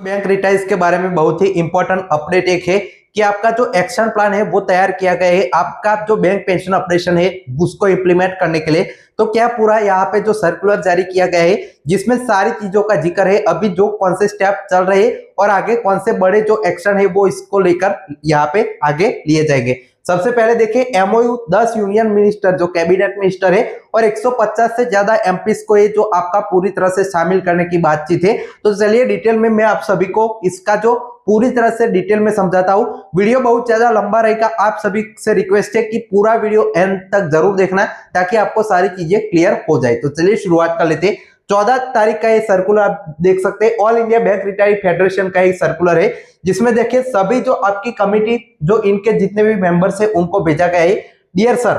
Bank रिटाइज के बारे में बहुत ही इंपॉर्टेंट अपडेट एक है कि आपका जो एक्शन प्लान है वो तैयार किया गया है आपका जो बैंक पेंशन ऑपरेशन है उसको इंप्लीमेंट करने के लिए। तो क्या पूरा यहाँ पे जो सर्कुलर जारी किया गया है जिसमें सारी चीजों का जिक्र है, अभी जो कौन से स्टेप चल रहे हैं और आगे कौन से बड़े जो एक्शन है वो इसको लेकर यहाँ पे आगे लिए जाएंगे। सबसे पहले देखिए एमओयू 10 यूनियन मिनिस्टर जो कैबिनेट मिनिस्टर है और 150 से ज्यादा एमपीस को ये जो आपका पूरी तरह से शामिल करने की बातचीत है। तो चलिए डिटेल में मैं आप सभी को इसका जो पूरी तरह से डिटेल में समझाता हूं। वीडियो बहुत ज्यादा लंबा रहेगा, आप सभी से रिक्वेस्ट है कि पूरा वीडियो एंड तक जरूर देखना ताकि आपको सारी चीजें क्लियर हो जाए। तो चलिए शुरुआत कर लेते हैं। 14 तारीख का ये सर्कुलर आप देख सकते हैं, all India bank retired federation का एक सर्कुलर है जिसमें देखिए सभी जो आपकी कमिटी जो इनके जितने भी मेंबर्स है उनको भेजा गया है। Dear sir,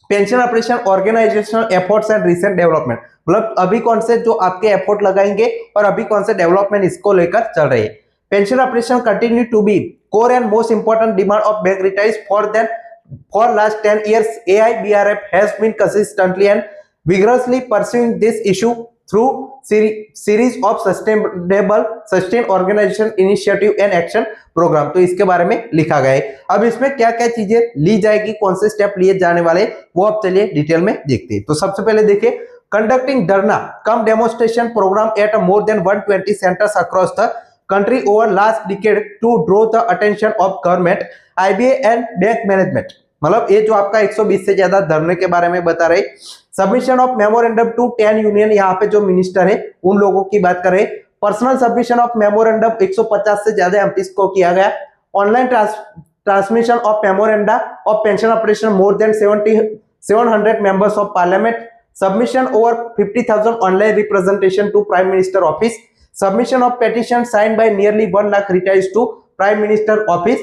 pension operation organisational efforts and recent development, मतलब अभी कौन से जो आपके एफर्ट लगाएंगे और अभी कौन से डेवलपमेंट इसको लेकर चल रहे हैं। Pension operation continue to be core and most important demand of bank retirees for last 10 years. AIBRF has been consistently and vigorously pursuing this issue through series of sustained organization initiative and action program। तो इसके बारे में लिखा गया है। अब इसमें क्या क्या चीजें ली जाएगी, कौन से स्टेप लिए जाने वाले वो अब चलिए डिटेल में देखते हैं। तो सबसे पहले देखिए conducting dharna cum demonstration programme at more than 120 centres across the country over last decade to draw the attention of government, IBA and bank management। मतलब ये जो आपका 120 से ज्यादा धरने के बारे में बता रहे। Submission of memorandum to 10 union, यहाँ पे जो मिनिस्टर है उन लोगों की बात करें। पर्सनल सबमिशन ऑफ मेमोरेंडम 150 से ज्यादा एमपीस को किया गया। Online transmission of memoranda of pension operation more than 700 members of parliament. Submission over 50,000 online representation to prime minister office. Submission of petition signed by nearly 1 lakh retirees to Prime Minister office,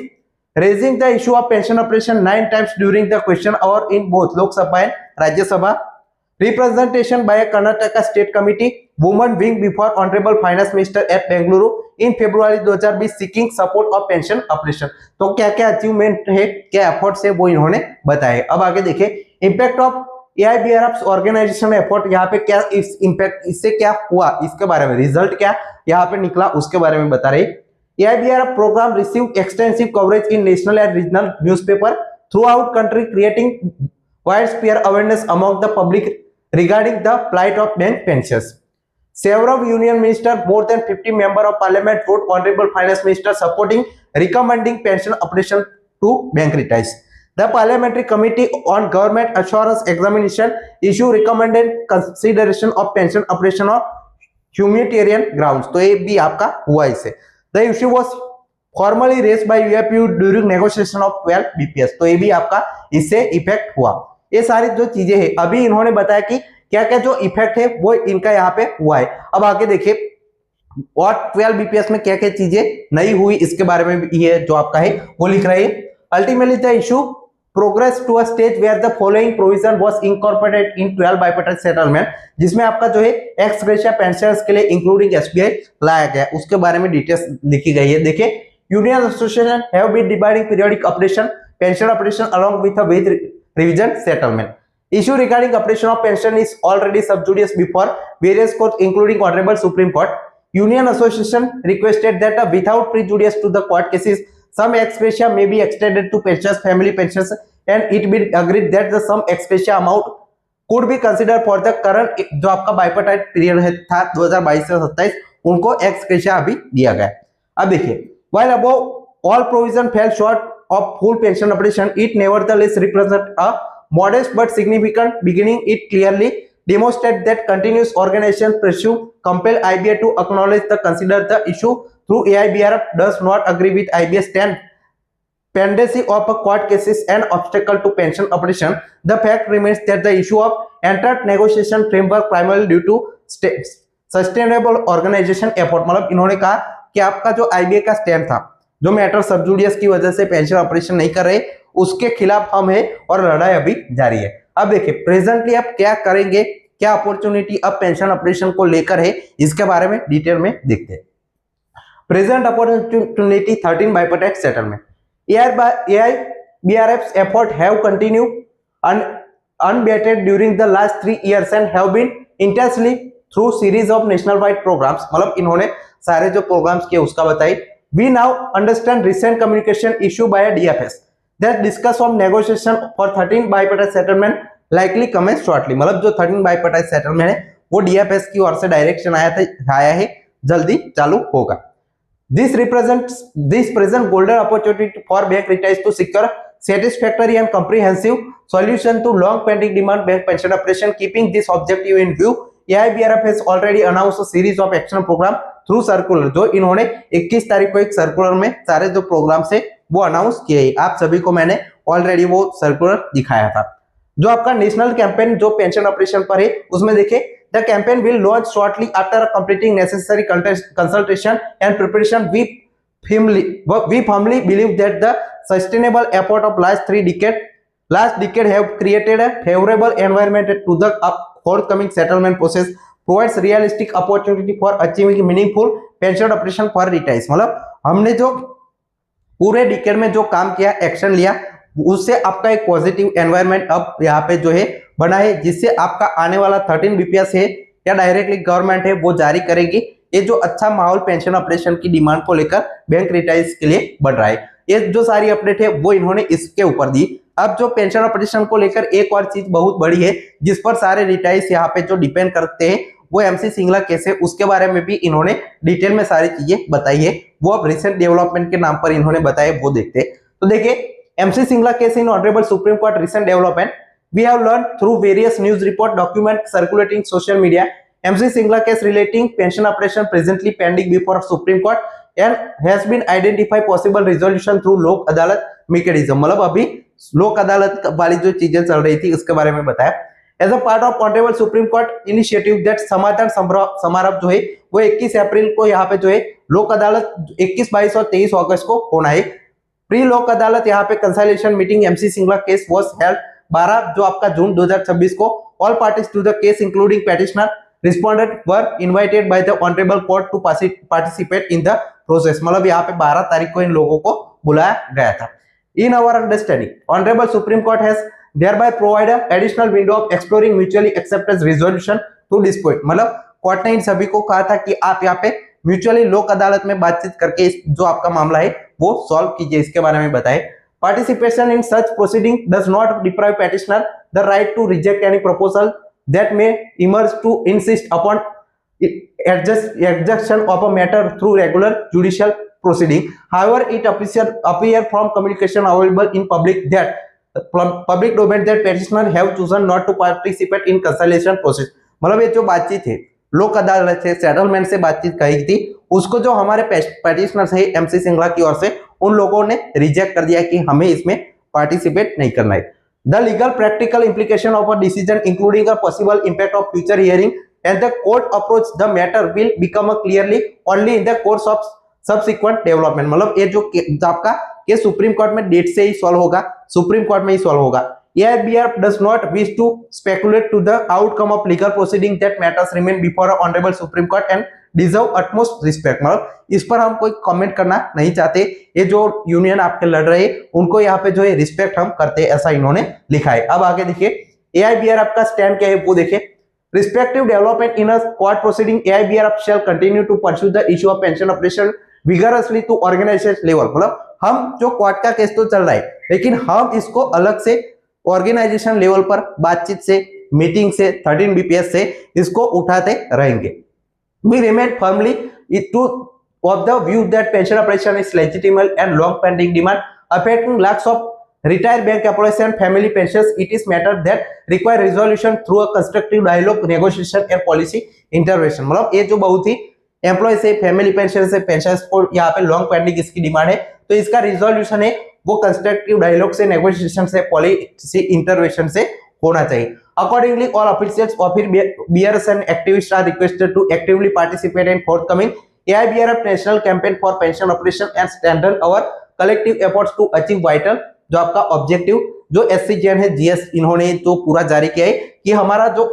raising the issue of pension operation 9 times during the question hour in both Lok Sabha and Rajya Sabha, representation by a Karnataka State Committee, Women Wing before Honorable Finance Minister at Bengaluru in February 2020 seeking support of pension operation। तो क्या क्या achievement है, क्या efforts है वो इन्होंने बताए। अब आगे देखें impact of AIBRF organisation effort, यहाँ पे क्या इस इम्पैक्ट इससे क्या हुआ इसके बारे में, रिजल्ट क्या यहाँ पे निकला उसके बारे में बता रहे। AIBRF programme receive extensive coverage in national and regional newspaper throughout country creating wide spread awareness among the public regarding the plight of bank pensioners. Several union minister, more than 50 member of parliament wrote honorable finance minister supporting recommending pension operation to bank retirees। The parliamentary committee on government assurance examination issue recommended consideration of pension operation on humanitarian grounds। तो ये भी आपका हुआ इससे। The issue was formally raised by UFU during negotiation of 12 BPS। तो ये भी आपका इससे इफेक्ट हुआ। ये सारी जो चीजें हैं अभी इन्होंने बताया कि क्या क्या जो इफेक्ट है वो इनका यहाँ पे हुआ है। अब आगे देखिए और 12 बीपीएस में क्या क्या चीजें नहीं हुई इसके बारे में भी ये जो आपका है वो लिख रहे हैं। Ultimately the issue progress to a stage where the following provision was incorporated in 12 बाइपेटल सेटलमेंट, जिसमें आपका जो है एक्स ग्रेशिया पेंशनर्स के लिए इंक्लूडिंग एसबीआई लाया गया, उसके बारे में डिटेल्स लिखी गई है। देखिए union association have been dividing periodic operation pension operation along with a wage revision settlement. Issue regarding operation of pension is already sub judice before various courts including Honorable Supreme Court। Union Association requested that without prejudice to the court cases, some ex gratia may be extended to pensions, family pensions, and it be agreed that the some ex gratia amount could be considered for the current जो आपका बाइपेटाइट period है था 2022 से 27 उनको ex gratia अभी दिया गया। अब देखिए while above all provision fell short of full pension operation, it nevertheless represent a modest but significant beginning। It clearly demonstrates that continuous organization pursue compel IBA to acknowledge the consider the issue through AIBRF does not agree with IBA stand pendency of a court cases and obstacle to pension operation। The fact remains that the issue of entered negotiation framework primarily due to sustainable organization effort। मतलब इन्होंने कहा कि आपका जो IBA का stand था जो matter सब जुडियस की वजह से पेंशन ऑपरेशन नहीं कर रहे उसके खिलाफ हम है और लड़ाई अभी जारी है। अब देखिए प्रेजेंटली अब क्या करेंगे, क्या अपॉर्चुनिटी अब पेंशन ऑपरेशन को लेकर है इसके बारे में डिटेल में देखते हैं। Present opportunity 13 bipartite settlement. AIBRF's effort have continued unabated during the last 3 years and have been intensely through series of national wide programmes, मतलब इन्होंने सारे जो प्रोग्राम्स किए उसका बताई। We now understand recent communication issue by DFS that discuss on negotiation for 13 bipartite settlement likely commence shortly, मतलब जो 13 bipartite settlement है वो डीएफएस की ओर से डायरेक्शन आया है, जल्दी चालू होगा। This present golden opportunity for bank retirees to secure satisfactory and comprehensive solution to long pending demand bank pension operation. Keeping this objective in view, AIBRF has already announced a series of action program through circular, जो इन्होंने 21 तारीख को एक circular में सारे जो programme से वो अनाउंस किए। आप सभी को मैंने ऑलरेडी वो सर्कुलर दिखाया था। जो आपका नेशनल कैंपेन जो पेंशन ऑपरेशन पर है उसमें देखिए, the campaign will launch shortly after completing necessary consultation and preparation. We firmly believe that the sustainable effort of last decade have created a favorable environment to the forthcoming settlement process, provides realistic opportunity for achieving meaningful pension operation for retirees। मतलब हमने जो पूरे decade में जो काम किया, action लिया, उससे आपका एक पॉजिटिव एनवायरनमेंट अब यहाँ पे जो है बना है, जिससे आपका आने वाला 13 बीपीएस है या डायरेक्टली गवर्नमेंट है वो जारी करेगी। ये जो अच्छा माहौल पेंशन ऑपरेशन की डिमांड को लेकर बैंक रिटायर्स के लिए बढ़ रहा है। ये जो सारी अपडेट है वो इन्होंने इसके ऊपर दी। अब जो पेंशन ऑपरेशन को लेकर एक और चीज बहुत बड़ी है जिस पर सारे रिटायर्स यहाँ पे जो डिपेंड करते हैं वो एमसी सिंगला केस है, उसके बारे में भी इन्होंने डिटेल में सारी चीजें बताई है। वो अब रिसेंट डेवलपमेंट के नाम पर इन्होंने बताया, वो देखते हैं। तो देखिए, MC Singla case in Honorable Supreme Court recent development. We have learned through various news report document circulating social media. MC Singla case relating pension operation presently pending before Supreme Court and has been identified possible resolution through लोक अदालत mechanism। मतलब अभी लोक अदालत वाली जो चीजें चल रही थी उसके बारे में बताया। As a part of Honorable Supreme Court initiative that समाधान समारोह जो है वो 21 अप्रैल को यहाँ पे जो है लोक अदालत 21, 22 और 23 अगस्त को होना है। प्री लोक अदालत यहाँ पे consultation meeting MC Singla case was held 12 जो आपका जून 2026 को। All parties to the case including petitioner respondent were invited by the honourable court to participate in the process. मतलब यहाँ पे 12 तारीख को इन लोगों को बुलाया गया था। In our understanding honourable supreme court has thereby provided additional window of exploring mutually acceptance resolution to dispute. मतलब कोर्ट ने इन सभी को कहा था कि आप यहाँ पे म्यूचुअली लोक अदालत में बातचीत करके जो आपका मामला है वो सॉल्व कीजिए, इसके बारे में बताएं। Participation in such proceeding does not deprive petitioner the right to reject any proposal that may emerge to insist upon execution of a matter through regular judicial proceeding. However, it appear from communication available in public domain that petitioner have chosen not to participate in conciliation process। मतलब ये जो बातचीत है लोक अदालत से settlement से बातचीत कही थी, उसको जो हमारे पेटिशनर्स है MC सिंगला की ओर से उन लोगों ने रिजेक्ट कर दिया कि हमें इसमें पार्टिसिपेट नहीं करना है। The legal practical implication of a decision including a possible impact of future hearing and the court approach the matter will become clearly only in the course of subsequent development। मतलब ये जो आपका case supreme court में date से ही solve होगा, supreme court में ही solve होगा। AIBRF does not wish to speculate to the outcome of legal proceeding that matters remain before a honorable Supreme Court and deserve utmost respect। मतलब इस पर हम कोई कमेंट करना नहीं चाहते। ये जो यूनियन आपके लड़ रहे हैं उनको यहाँ पे जो है रिस्पेक्ट हम करते हैं, ऐसा इन्होंने लिखा है। अब आगे देखिए AIBRF का स्टैंड क्या है वो देखिए। Respective development in a court proceeding, AIBRF shall continue to pursue the issue of pension operation vigorously to organization level। मतलब हम जो कोर्ट का केस तो चल रहा है लेकिन हम इसको अलग से ऑर्गेनाइजेशन लेवल पर बातचीत से, मीटिंग से, 13 बीपीएस से इसको उठाते रहेंगे। We remain firmly of the view that pension operation is legitimate and long pending demand affecting lakhs of retired bank employees and family pensions. It is matter that require resolution through a constructive dialogue, negotiation and policy intervention। मतलब ये जो बहुत ही employ से, family pension से, pension को यहाँ पे long pending इसकी डिमांड है, तो इसका रिजोल्यूशन है वो कंस्ट्रक्टिव डायलॉग से, नेगोशिएशन से, पॉलिसी इंटरवेंशन से होना चाहिए। Accordingly, all officials, bearers and activists are requested to actively participate in forthcoming AIBRF national campaign for pension operation and strengthen our collective efforts to achieve vital जो आपका objective जो SCGN है, GS इन्होंने जो पूरा जारी किया है कि हमारा जो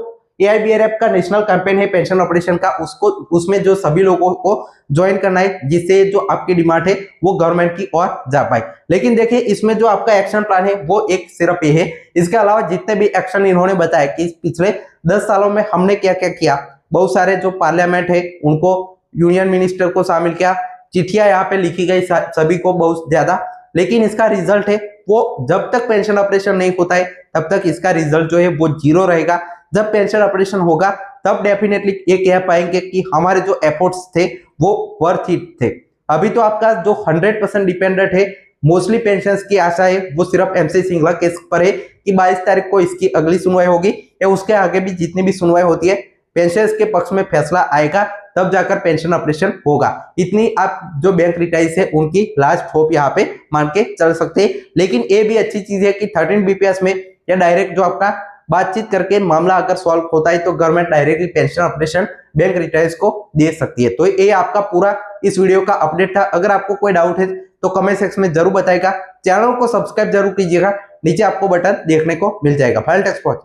AIBRF का नेशनल कैंपेन है पेंशन ऑपरेशन का, उसको उसमें जो सभी लोगों को ज्वाइन करना है जिससे जो आपकी डिमांड है वो गवर्नमेंट की ओर जा पाए। लेकिन देखिए इसमें जो आपका एक्शन प्लान है वो एक सिर्फ ये है, इसके अलावा जितने भी एक्शन इन्होंने बताया कि पिछले 10 सालों में हमने क्या क्या किया, बहुत सारे जो पार्लियामेंट है उनको, यूनियन मिनिस्टर को शामिल किया, चिट्ठियां यहाँ पे लिखी गई सभी को बहुत ज्यादा, लेकिन इसका रिजल्ट है वो जब तक पेंशन ऑपरेशन नहीं होता है तब तक इसका रिजल्ट जो है वो 0 रहेगा। जब पेंशन ऑपरेशन होगा तब डेफिनेटली ये कह पाएंगे कि हमारे जो एफर्ट्स थे वो वर्थ इट थे। अभी तो आपका जो 100% डिपेंडेंट है मोस्टली पेंशन की आशा है वो सिर्फ MC सिंगला केस पर है कि 22 तारीख को इसकी अगली सुनवाई होगी या उसके आगे भी जितनी भी सुनवाई होती है पेंशन के पक्ष में फैसला आएगा तब जाकर पेंशन ऑपरेशन होगा। इतनी आप जो बैंक रिटायर्स है उनकी लास्ट होप यहाँ पे मान के चल सकते हैं। लेकिन ये भी अच्छी चीज है कि 13 BPS में या डायरेक्ट जो आपका बातचीत करके मामला अगर सॉल्व होता है तो government directly pension operation bank retires को दे सकती है। तो ये आपका पूरा इस वीडियो का अपडेट था। अगर आपको कोई डाउट है तो कमेंट सेक्शन में जरूर बताएगा। चैनल को सब्सक्राइब जरूर कीजिएगा, नीचे आपको बटन देखने को मिल जाएगा। फाइल टेक्स्ट पहुंच